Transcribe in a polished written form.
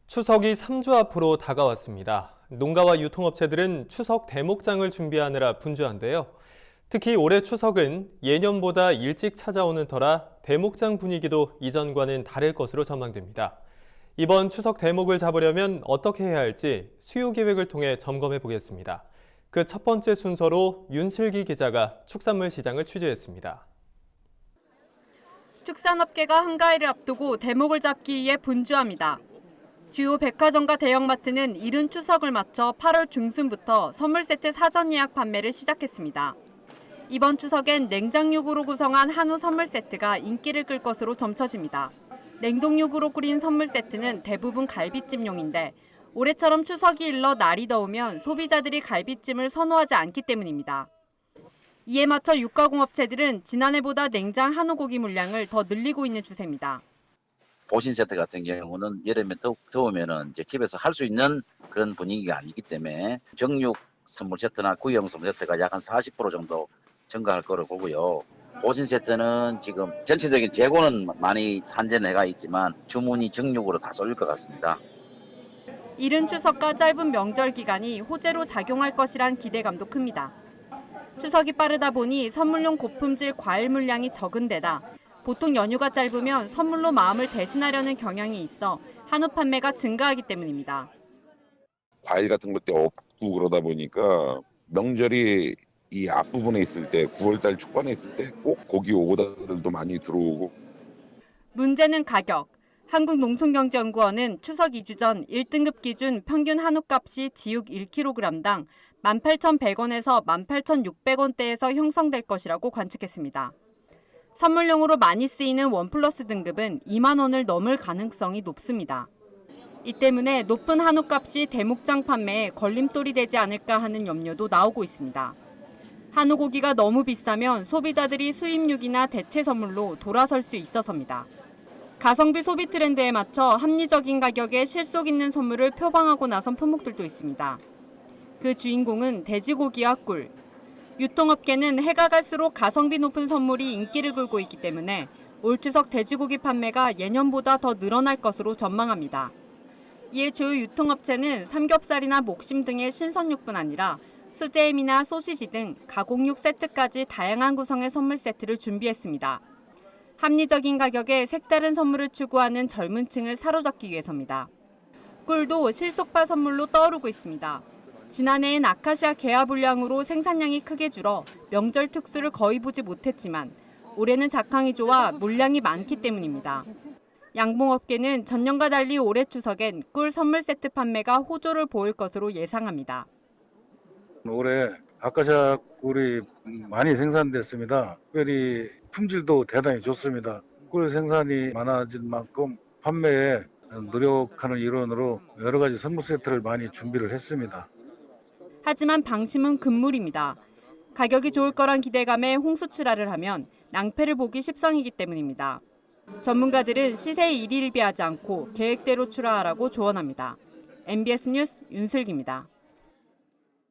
추석이 3주 앞으로 다가왔습니다. 농가와 유통업체들은 추석 대목장을 준비하느라 분주한데요. 특히 올해 추석은 예년보다 일찍 찾아오는 터라 대목장 분위기도 이전과는 다를 것으로 전망됩니다. 이번 추석 대목을 잡으려면 어떻게 해야 할지 수요 계획을 통해 점검해 보겠습니다. 그 첫 번째 순서로 윤슬기 기자가 축산물 시장을 취재했습니다. 축산업계가 한가위를 앞두고 대목을 잡기 위해 분주합니다. 주요 백화점과 대형마트는 이른 추석을 맞춰 8월 중순부터 선물 세트 사전 예약 판매를 시작했습니다. 이번 추석엔 냉장육으로 구성한 한우 선물 세트가 인기를 끌 것으로 점쳐집니다. 냉동육으로 끓인 선물 세트는 대부분 갈비찜용인데 올해처럼 추석이 일러 날이 더우면 소비자들이 갈비찜을 선호하지 않기 때문입니다. 이에 맞춰 육가공업체들은 지난해보다 냉장 한우 고기 물량을 더 늘리고 있는 추세입니다. 보신 세트 같은 경우는 여름에 더우면은 이제 집에서 할 수 있는 그런 분위기가 아니기 때문에 정육 선물 세트나 구이용 선물 세트가 약 한 40% 정도 증가할 거로 보고요. 보신 세트는 지금 전체적인 재고는 많이 산재가 있지만 주문이 정육으로 다 쏠릴 것 같습니다. 이른 추석과 짧은 명절 기간이 호재로 작용할 것이란 기대감도 큽니다. 추석이 빠르다 보니 선물용 고품질 과일 물량이 적은 데다 보통 연휴가 짧으면 선물로 마음을 대신하려는 경향이 있어 한우 판매가 증가하기 때문입니다. 과일 같은 것도 없고 그러다 보니까 명절이 이 앞부분에 있을 때 9월달 초반에 있을 때 꼭 고기 오더들도 많이 들어오고. 문제는 가격. 한국농촌경제연구원은 추석 2주 전 1등급 기준 평균 한우값이 지육 1kg당 18,100원에서 18,600원대에서 형성될 것이라고 관측했습니다. 선물용으로 많이 쓰이는 원 플러스 등급은 2만 원을 넘을 가능성이 높습니다. 이 때문에 높은 한우값이 대목장 판매에 걸림돌이 되지 않을까 하는 염려도 나오고 있습니다. 한우 고기가 너무 비싸면 소비자들이 수입육이나 대체 선물로 돌아설 수 있어서입니다. 가성비 소비 트렌드에 맞춰 합리적인 가격에 실속 있는 선물을 표방하고 나선 품목들도 있습니다. 그 주인공은 돼지고기와 꿀. 유통업계는 해가 갈수록 가성비 높은 선물이 인기를 끌고 있기 때문에 올 추석 돼지고기 판매가 예년보다 더 늘어날 것으로 전망합니다. 이에 주요 유통업체는 삼겹살이나 목심 등의 신선육뿐 아니라 수제햄이나 소시지 등 가공육 세트까지 다양한 구성의 선물 세트를 준비했습니다. 합리적인 가격에 색다른 선물을 추구하는 젊은 층을 사로잡기 위해서입니다. 꿀도 실속파 선물로 떠오르고 있습니다. 지난해엔 아카시아 개화 불량으로 생산량이 크게 줄어 명절 특수를 거의 보지 못했지만 올해는 작황이 좋아 물량이 많기 때문입니다. 양봉업계는 전년과 달리 올해 추석엔 꿀 선물 세트 판매가 호조를 보일 것으로 예상합니다. 올해 아카시아 꿀이 많이 생산됐습니다. 특별히 품질도 대단히 좋습니다. 꿀 생산이 많아진 만큼 판매에 노력하는 일원으로 여러 가지 선물 세트를 많이 준비를 했습니다. 하지만 방심은 금물입니다. 가격이 좋을 거란 기대감에 홍수출하를 하면 낭패를 보기 십상이기 때문입니다. 전문가들은 시세에 일희일비하지 않고 계획대로 출하하라고 조언합니다. MBS 뉴스 윤슬기입니다.